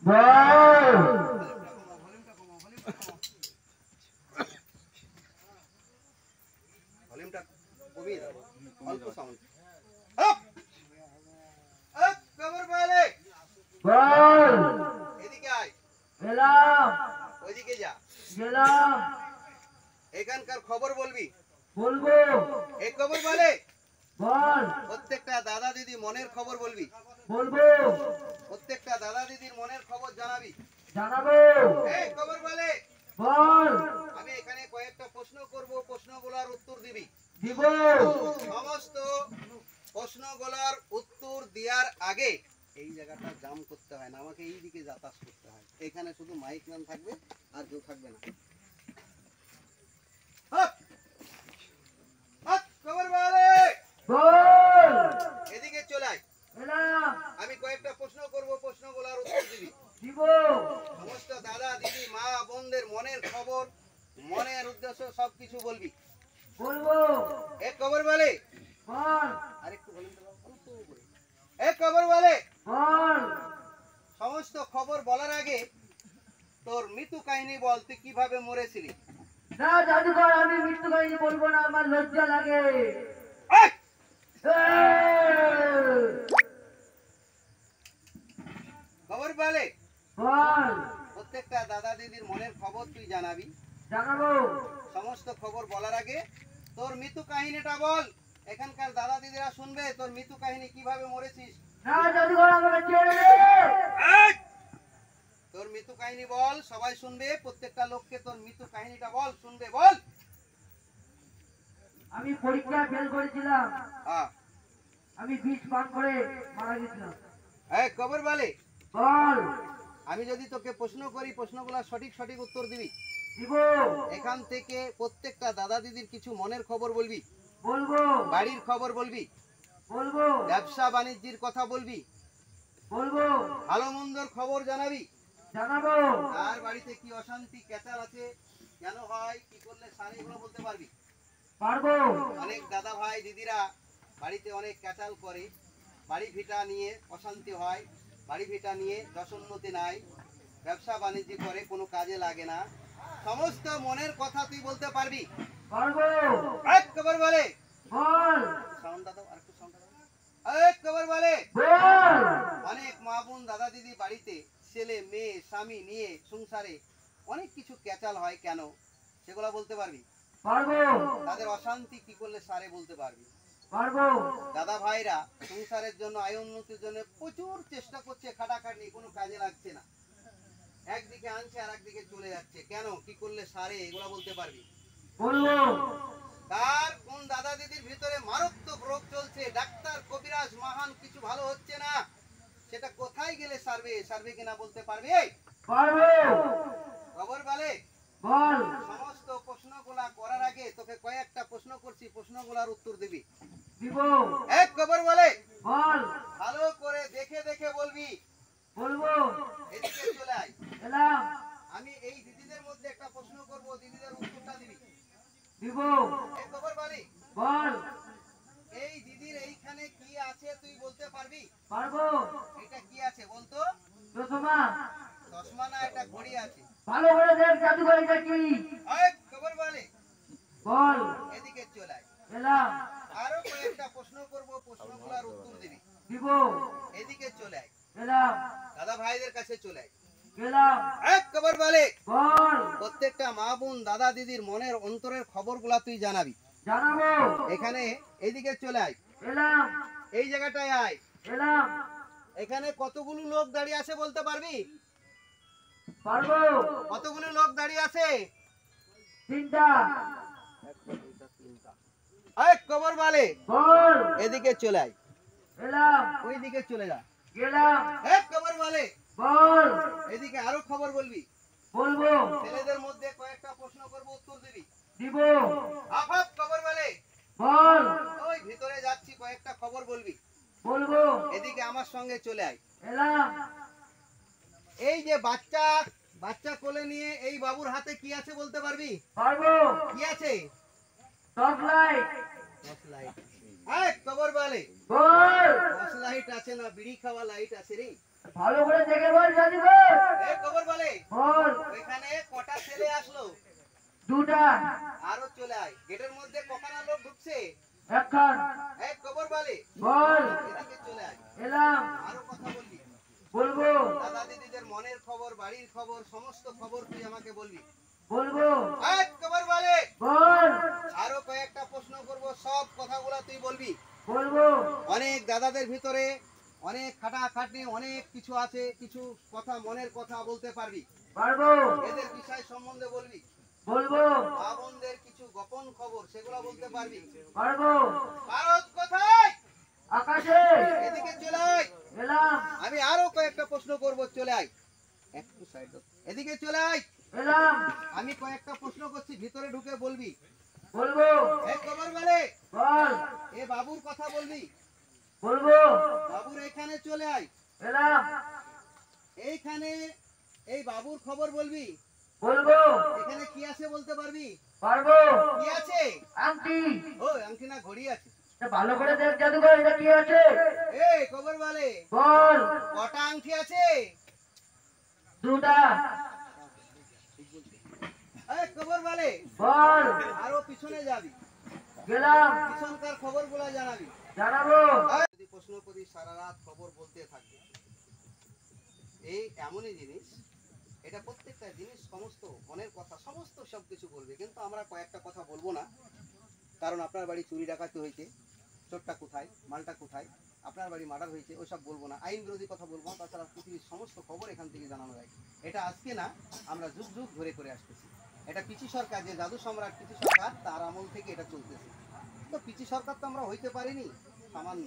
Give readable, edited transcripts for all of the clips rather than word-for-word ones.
বল। ভলিউমটা কমিয়ে দাও, অল্প সাউন্ড। আপ আপ খবর বলে। বল। এদিকে আয়, এলাম। ওইদিকে যা। গেলাম। এখানকার খবর বলবি। বলবো। এই খবর বলে। বল। প্রত্যেকটা দাদা দিদি মনের খবর বলবি। বলবো। প্রত্যেকটা দাদা দিদির মনের খবর জানাবি। জানাবো। এই খবর বলে। বল। আমি এখানে কয়েকটা প্রশ্ন করব, প্রশ্নগুলোর উত্তর দিবি। দিব। সমস্ত প্রশ্নগুলোর উত্তর দেওয়ার আগে এই জায়গাটা জাম করতে হয় না, আমাকে এই দিকে যাতায়াত করতে হয়। এখানে শুধু মাইক ম্যান থাকবে আর কেউ থাকবে না। আপ! আপ! খবর বলে। বল। এদিকে চলে আয়। এলাম। আমি কয়েকটা প্রশ্ন করব, প্রশ্নগুলোর উত্তর দিবি। দিব। সমস্ত দাদা দিদি মা বোনদের মনের খবর, মনের উদ্দেশ্য সবকিছু বলবি। বলবো। এক খবর বলে। বল। আরেকটু বলেন তো, অল্প করে। এক খবর বলে। বল। সমস্ত খবর বলার আগে তোর মৃত্যু কাহিনী বল, তুই কিভাবে মরেছিলি। না জাদুকর, আমি মৃত্যু কাহিনী বলবো না, আমার লজ্জা লাগে। এই! খবর বলে। বল। প্রত্যেকটা দাদা দিদির মনের খবর তুই জানাবি। জানাবো। সমস্ত খবর বলার আগে তোর মৃত্যু কাহিনীটা বল। এখানকার দাদা দিদিরা শুনবে তোর মৃত্যু কাহিনী কিভাবে মরেছিস। না জাদুকর, আমাকে ছেড়ে দে। এই! তোর মৃত্যু কাহিনী বল, সবাই শুনবে। প্রত্যেকটা লোককে তোর মৃত্যু কাহিনীটা বল, শুনবে, বল। আমি পরীক্ষায় ফেল করেছিলাম। হ্যাঁ। আমি বিষ পান করে মারা গেছিলাম। এই খবর বলে। বল। আমি যদি তোকে প্রশ্ন করি, প্রশ্নগুলো সঠিক সঠিক উত্তর দিবি। দিব। এখান থেকে প্রত্যেকটা দাদা দিদির কিছু মনের খবর বলবি। বলবো। বাড়ির খবর বলবি। বলবো। ব্যবসা বাণিজ্যের কথা বলবি। বলবো। ভালো মন্দর খবর জানাবি। জানাবো। আর বাড়িতে কি অশান্তি ক্যাচাল আছে, কেন হয়, কি করলে সারে, এগুলো বলতে পারবি। পারবো। অনেক দাদা ভাই দিদিরা বাড়িতে অনেক ক্যাচাল করে, বাড়ি ভিটা নিয়ে অশান্তি হয়, বাড়ি ভিটা নিয়ে যশোন্নতি নাই, ব্যবসা বাণিজ্য করে কোনো কাজে লাগে না। সমস্ত মনের কথা তুই বলতে পারবি। পারবো। এক খবর বলে। বল। সাউন্ডটা দাও, আরেকটু সাউন্ডটা দাও। এক খবর বলে। বল। অনেক মা বোন দাদা দিদি বাড়িতে ছেলে মেয়ে স্বামী নিয়ে সংসারে অনেক কিছু ক্যাচাল হয়, কেন সেগুলো বলতে পারবি। পারবো। তাদের অশান্তি কি করলে সারে বলতে পারবি। পারবো। দাদা ভাইরা সংসারের জন্য, আয় উন্নতির জন্য প্রচুর চেষ্টা করছে, খাটাখাটনি, কোনো কাজে লাগছে না, একদিকে আনছে আর একদিকে চলে যাচ্ছে, কেন কি করলে সারে, এগুলো বলতে পারবি। বলবো। তার কোন দাদা দিদির ভিতরে মারাত্মক রোগ চলছে, ডাক্তার কবিরাজ মহান কিছু ভালো হচ্ছে না, সেটা কোথায় গেলে সারবে, সারবে কিনা বলতে পারবে। পারবো। খবর বলে। বল। সমস্ত প্রশ্নগুলা করার আগে তোকে কয়েকটা প্রশ্ন করছি, প্রশ্নগুলার উত্তর দিবি। দিব। এক খবর বলে। বল। ভালো করে দেখে দেখে বলবি। বলবো। এদিকে চলে আয়। এলাম। আমি এই দিদিদের মধ্যে একটা প্রশ্ন করব, দিদিদের উত্তরটা দিবি। দিব। এক খবর বলি। বল। এই দিদির এইখানে কি আছে তুই বলতে পারবি। পারবো। এটা কি আছে বলতো। চশমা। চশমা না, এটা ঘড়ি আছে। ভালো করে দেখ জাদুকর, এটা কি। এক খবর বলে। বল। এদিকে চলে আয়। এলাম। আরো কয়েকটা প্রশ্ন করব, প্রশ্নগুলোর উত্তর দিবি। দিব। এদিকে চলে আয়। এলাম। দাদা ভাইদের কাছে চলে আয়। গেলাম। এক খবর বলে। বল। প্রত্যেকটা মা বোন দাদা দিদির মনের অন্তরের খবরগুলা তুই জানাবি। জানাবো। এখানে এইদিকে চলে আয়। এলাম। এই জায়গাটায় আয়। এলাম। এখানে কতগুলো লোক দাঁড়িয়ে আছে বলতে পারবি। পারবো। কতগুলো লোক দাঁড়িয়ে আছে। 3টা। এক খবর বলে। বল। এদিকে চলে আয়। এলাম। ওইদিকে চলে যা। গেলাম। এক খবর বলে। বল। এদিকে আরো খবর বলবি। বলবো। ছেলেদের মধ্যে কয়েকটা প্রশ্ন করব, উত্তর দিবি। দিব। আফাত খবর বলে। বল। ওই ভিতরে যাচ্ছি, কয়েকটা খবর বলবি। বলবো। এদিকে আমার সঙ্গে চলে আয়। এলাম। এই যে বাচ্চা, বাচ্চা কোলে নিয়ে এই বাবুর হাতে কি আছে বলতে পারবি। পারবো। কি আছে। Torch light. Torch light. এই খবর বলে বল, বস লাইট আছে না বিড়ি খাওয়া লাইট আছে রে? ভালো করে দেখে বল জাদুঘর। এই খবর বলে বল, ওইখানে কটা ছেলে আসলো? দুটা, আরো চলে আয়। গেটের মধ্যে কখানা লোক ঢুকছে? একখান। এই খবর বলে বল, এদিকে চলে আয়। এলাম, আরো কথা বলবি। বলবো, দাদা দিদিদের মনের খবর, বাড়ির খবর, সমস্ত খবর তুই আমাকে বলবি। বলবো। এই খবর বলে বল, আরো কয়েকটা প্রশ্ন করব, সব কথাগুলো তুই বলবি। বলবো। অনেক দাদাদের ভিতরে অনেক খাটাখাটনি, অনেক কিছু আছে, কিছু কথা মনের কথা বলতে পারবি। পারবো, এদের বিষয় সম্বন্ধে বলবি। বলবো, মা বোনদের কিছু গোপন খবর সেগুলো বলতে পারবি। পারবো। ভারত কোথায়? আকাশে, এদিকে চলে আয়। এলাম, আমি আরো কয়েকটা প্রশ্ন করব, চলে আয়। একটু সাইড দাও। এদিকে চলে আয়। এলাম, আমি কয়েকটা প্রশ্ন করছি, ভিতরে ঢুকে বলবি। বলবো। এই খবর বলে বল, এ বাবুর কথা বলবি। বলবো, বাবুর এখানে চলে আয়। এলাম, এইখানে এই বাবুর খবর বলবি। বলবো, এখানে কি আছে বলতে পারবি? পারবো। কি আছে? আংটি। ও আংটি না ঘড়ি আছে? তা ভালো করে দেখ জাদুঘর, এটা কি আছে? এই খবর বলে বল, কটা আংটি আছে? দুটা। এই খবর বলে বল, আরো পিছনে যাবি, গেলাম, পিছনকার খবর গুলা জানাবি। জানাবো। যদি প্রশ্ন করি সারা রাত খবর বলতে থাকবে। এই এমনই জিনিস, এটা প্রত্যেকটা জিনিস সমস্ত মনের কথা সমস্ত সবকিছু বলবে, কিন্তু আমরা কয়েকটা কথা বলবো না। কারণ আপনার বাড়ি চুরি ডাকাতি হয়েছে, চোরটা কোথায়, মালটা কোথায়, আপনার বাড়ি মার্ডার হয়েছে, ওইসব বলবো না। আইন বিরোধী কথা বলবো না। তাছাড়া পৃথিবীর সমস্ত খবর এখান থেকে জানানো যায়। এটা আজকে না, আমরা যুগ যুগ ধরে করে আসতেছি। এটা পিসি সরকার, যে জাদু সম্রাট পিসি সরকার, তার আমল থেকে এটা চলতেছে। তো পিসি সরকার তো আমরা হইতে পারিনি, সামান্য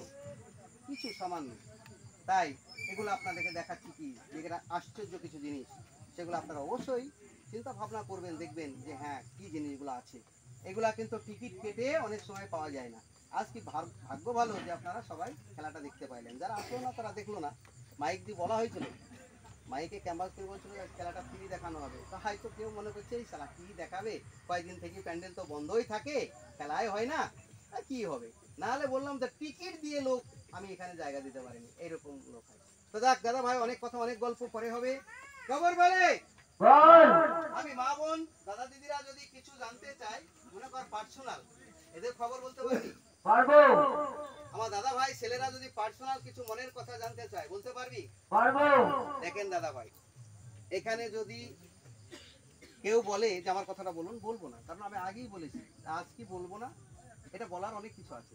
কিছু, সামান্য। তাই এগুলো আপনাদেরকে দেখাচ্ছি কি, যেটা আশ্চর্য কিছু জিনিস, সেগুলো আপনারা অবশ্যই চিন্তা ভাবনা করবেন, দেখবেন যে হ্যাঁ কি জিনিসগুলো আছে। এগুলা কিন্তু টিকিট কেটে অনেক সময় পাওয়া যায় না। আজ কি ভাগ্য ভালো যে আপনারা সবাই খেলাটা দেখতে পাইলেন। যারা আসলো না তারা দেখলো না। মাইক দিয়ে বলা হয়েছিল, মাইকে ক্যাম্পাস করে বলছিল যে খেলাটা ফ্রি দেখানো হবে। তো হয়তো কেউ মনে করছে এই শালা কি দেখাবে, কয়েকদিন থেকে প্যান্ডেল তো বন্ধই থাকে, খেলাই হয় না, আর কি হবে। না হলে বললাম যে টিকিট দিয়ে লোক আমি এখানে জায়গা দিতে পারিনি, এইরকম লোক হয়। তো যাক দাদা ভাই, অনেক কথা অনেক গল্প পরে হবে। খবর বলে বল, আমি মা বোন দাদা দিদিরা যদি কিছু জানতে চাই, মনে কর পার্সোনাল, এদের খবর বলতে পারবি। পারবো, আমার দাদা ভাই ছেলেরা যদি পার্সোনাল কিছু মনের কথা জানতে চায়, বলতে পারবি। পারবো। দেখেন দাদা ভাই, এখানে যদি কেউ বলে যে আমার কথাটা বলুন, বলবো না। কারণ আমি আগেই বলেছি, আজ কি বলবো না, এটা বলার অনেক কিছু আছে।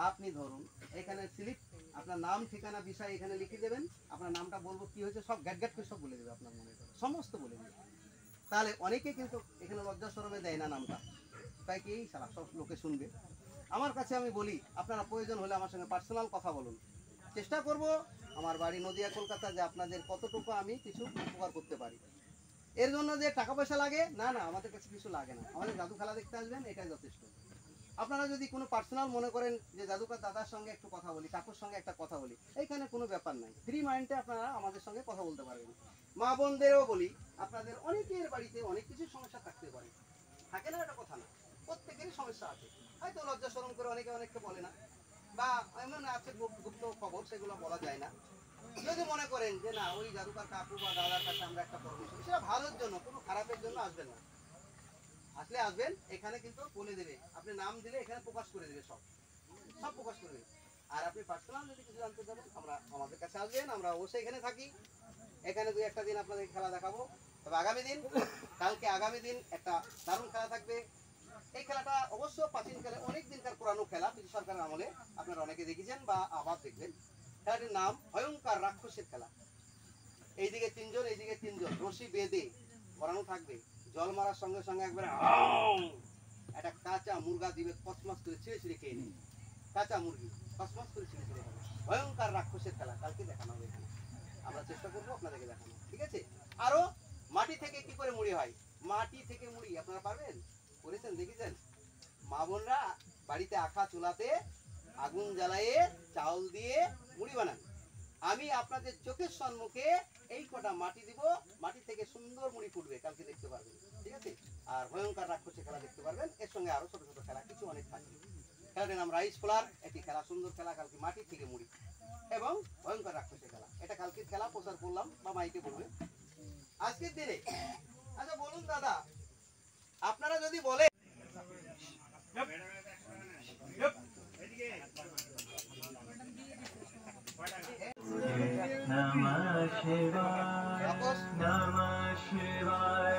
আপনি ধরুন এখানে স্লিপ, আপনার নাম ঠিকানা বিষয় এখানে লিখে দেবেন। আপনার নামটা বলবো, কি হয়েছে সব গ্যাট গ্যাট করে সব বলে দেবে, আপনার মনে করে সমস্ত বলে দেবে। তাহলে অনেকে কিন্তু এখানে লজ্জা শরমে দেয় না নামটা, তাই কি সারা সব লোকে শুনবে। আমার কাছে আমি বলি, আপনারা প্রয়োজন হলে আমার সঙ্গে পার্সোনাল কথা বলুন। চেষ্টা করব আমার বাড়ি নদিয়া কলকাতা, যে আপনাদের কতটুকু আমি কিছু উপকার করতে পারি। এর জন্য যে টাকা পয়সা লাগে না, না আমাদের কাছে কিছু লাগে না। আমাদের জাদু খেলা দেখতে আসবেন, এটাই যথেষ্ট। আপনারা যদি কোনো পার্সোনাল মনে করেন যে জাদুকর দাদার সঙ্গে একটু কথা বলি, কাকুর সঙ্গে একটা কথা বলি, এইখানে কোনো ব্যাপার নাই। ফ্রি মাইন্ডে আপনারা আমাদের সঙ্গে কথা বলতে পারবেন। মা বোনদেরও বলি, আপনাদের অনেকের বাড়িতে অনেক কিছু সমস্যা থাকতে পারে, থাকে না, এটা কথা না, প্রত্যেকেরই সমস্যা আছে। হয়তো লজ্জা শরম করে অনেকে অনেককে বলে না, বা এমন আছে গুপ্ত খবর, সেগুলো বলা যায় না। যদি মনে করেন যে না, ওই জাদুকর কাকু বা দাদার কাছে আমরা একটা পরামর্শ, সেটা ভালোর জন্য, কোনো খারাপের জন্য আসবেন না। আসলে আসবেন, এখানে কিন্তু বলে দেবে, আপনি নাম দিলে এখানে প্রকাশ করে দেবে, সব সব প্রকাশ করে দেবে। আর আপনি পার্সোনাল যদি কিছু জানতে চান, আমরা আমাদের কাছে আসবেন, আমরা অবশ্যই এখানে থাকি। এখানে দুই একটা দিন আপনাদের খেলা দেখাবো। তবে আগামী দিন, কালকে আগামী দিন একটা দারুণ খেলা থাকবে। এই খেলাটা অবশ্য প্রাচীন কালে, অনেক দিনকার পুরানো খেলা, পিসি সরকারের আমলে আপনারা অনেকে দেখেছেন বা আবার দেখবেন। খেলাটির নাম ভয়ঙ্কর রাক্ষসের খেলা। এইদিকে তিনজন, এইদিকে তিনজন, রশি বেঁধে করানো থাকবে। জল মারার সঙ্গে সঙ্গে একবারে একটা কাঁচা মুরগা দিবে, কসমস করে ছিঁড়ে ছিঁড়ে খেয়ে নেবে। কাঁচা মুরগি কসমস করে ছিঁড়ে ছিঁড়ে খাবে। ভয়ঙ্কর রাক্ষসের খেলা কালকে দেখানো হবে এখানে। আমরা চেষ্টা করবো আপনাদেরকে দেখানো, ঠিক আছে। আরো মাটি থেকে কি করে মুড়ি হয়, মাটি থেকে মুড়ি আপনারা পারবেন, করেছেন, দেখেছেন। মা বোনরা বাড়িতে আখা চুলাতে আগুন জ্বালায়ে চাউল দিয়ে মুড়ি বানান। আমি আপনাদের চোখের সম্মুখে এই কটা মাটি দিব, মাটি থেকে সুন্দর মুড়ি ফুটবে, কালকে দেখতে পারবেন, ঠিক আছে। আর ভয়ঙ্কর রাক্ষসের খেলা দেখতে পারবেন, এর সঙ্গে আরো ছোট ছোট খেলা কিছু অনেক থাকবে। খেলাটির নাম রাইস ফ্লার। একটি খেলা, সুন্দর খেলা, কালকে মাটির থেকে মুড়ি এবং ভয়ঙ্কর রাক্ষসের খেলা। এটা কালকের খেলা প্রচার করলাম বা মাইকে বলবে আজকের দিনে। আচ্ছা বলুন দাদা, আপনারা যদি বলেন नमः शिवाय नमः शिवाय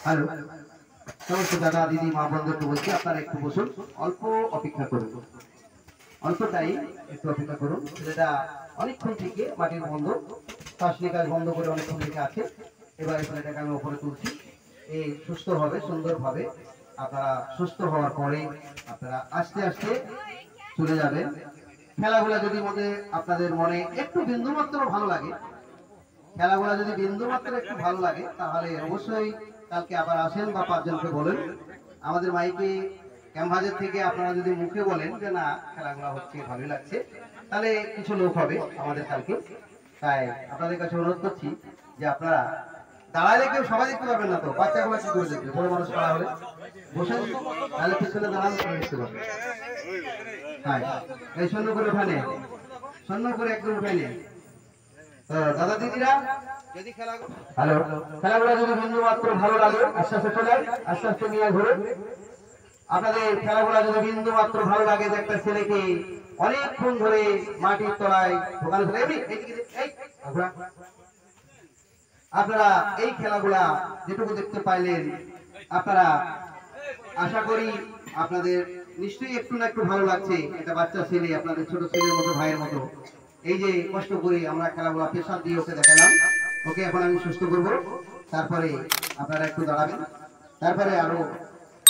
হ্যালো, সমস্ত দাদা দিদি মা বন্ধুকে বলছি আপনারা একটু বসুন, অল্প অপেক্ষা করুন, অল্প টাইম একটু অপেক্ষা করুন। ছেলেটা অনেকক্ষণ থেকে মাটির বন্ধ, শ্বাস নিকাশ বন্ধ করে অনেকক্ষণ থেকে আছে। এবারে ছেলেটাকে আমি উপরে তুলছি। এই সুস্থ হবে, সুন্দরভাবে আপনারা সুস্থ হওয়ার পরে আপনারা আস্তে আস্তে চলে যাবেন। খেলাগুলা যদি আপনাদের মনে একটু বিন্দুমাত্র ভালো লাগে, খেলাগুলা যদি বিন্দুমাত্র একটু ভালো লাগে, তাহলে অবশ্যই কালকে আবার আসেন বা 5 জনকে বলেন। আমাদের মাইকে ক্যাম্পাসের থেকে আপনারা যদি মুখে বলেন যে না খেলাগুলা হচ্ছে ভালোই লাগছে, তাহলে কিছু লোক হবে আমাদের কালকে। তাই আপনাদের কাছে অনুরোধ করছি যে আপনারা দাঁড়ালে কেউ সবাই দেখতে পারবেন না, তো বাচ্চাগুলো কি করে দেখবে? বড় মানুষ করা হলে বসে তাহলে পিছনে দাঁড়ান দেখতে পারবে। হ্যাঁ, এই শূন্য করে উঠানে, শূন্য করে একদম উঠে নিয়ে দাদা দিদিরা যদি খেলাগুলো যদি বিন্দু মাত্র ভালো লাগে, আস্তে আস্তে চলে আস্তে আস্তে নিয়ে ঘুরে। আপনাদের খেলাগুলো যদি বিন্দু মাত্র ভালো লাগে, যে একটা ছেলেকে অনেকক্ষণ ধরে মাটির তলায় ঢোকানো ছিল, আপনারা এই খেলাগুলা যেটুকু দেখতে পাইলেন, আপনারা আশা করি আপনাদের নিশ্চয়ই একটু না একটু ভালো লাগছে। একটা বাচ্চা ছেলে, আপনাদের ছোট ছেলের মতো, ভাইয়ের মতো, এই যে কষ্ট করে আমরা খেলাগুলা প্রেশার দিয়ে ওকে দেখালাম, ওকে এখন আমি সুস্থ করব। তারপরে আপনারা একটু দাঁড়াবেন, তারপরে আরো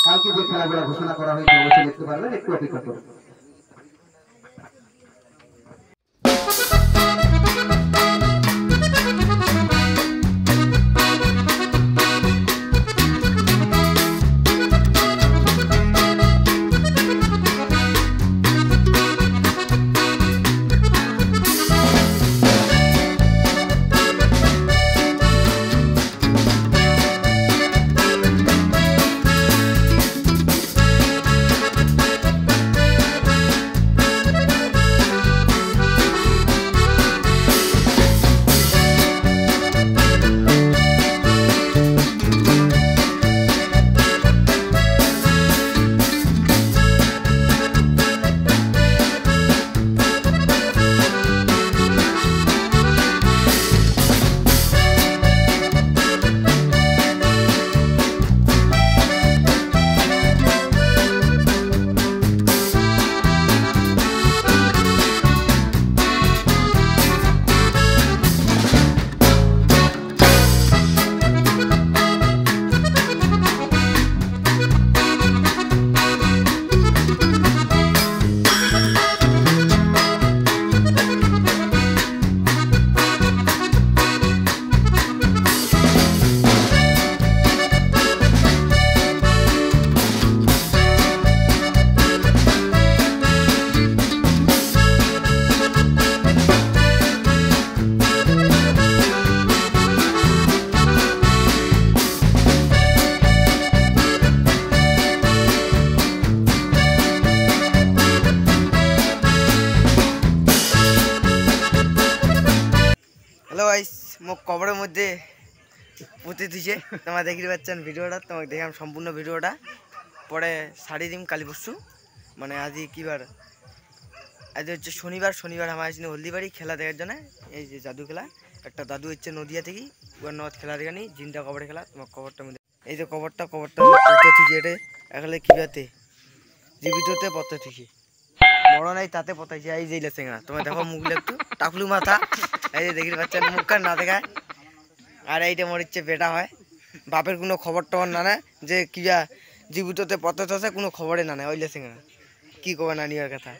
কালকে যে খেলাগুলা ঘোষণা করা হয়েছে অবশ্যই দেখতে পারবেন। একটু অপেক্ষা করুন। হ্যালো গাইস, মোক কবরের মধ্যে পুঁতে দিছে, তোমরা দেখতে পাচ্ছেন ভিডিওটা। তোমাকে দেখাম সম্পূর্ণ ভিডিওটা, পরে ছাড়ি দিম কালি পরশু মানে আজই কি বার, আজ হচ্ছে শনিবার আমার আসিনি হলদিবাড়ি খেলা দেখার জন্য। এই যে জাদু খেলা, একটা দাদু হচ্ছে নদিয়া থেকে ওর নদ খেলা দেখানি জিনটা কবরে খেলা। তোমার কবরটা মধ্যে এই যে কবরটা পুঁতে থুকি, এটা এখানে কিবাতে জীবিততে পথে থুকি বড় নাই তাতে পতাইছে। এই যে লেসেঙ্গা তোমার দেখো মুখলে একটু টাকলু মাথা, এই যে দেখি বাচ্চার মুখ কান না দেখায়। আর এইটা মোর ইচ্ছে বেটা হয়, বাপের কোনো খবর টবর না নেয়, যে কিবা জীবিততে পথে থসে কোনো খবরে না নেয়। ওই লেসেঙ্গা কি কবে না নিয়ার কথা।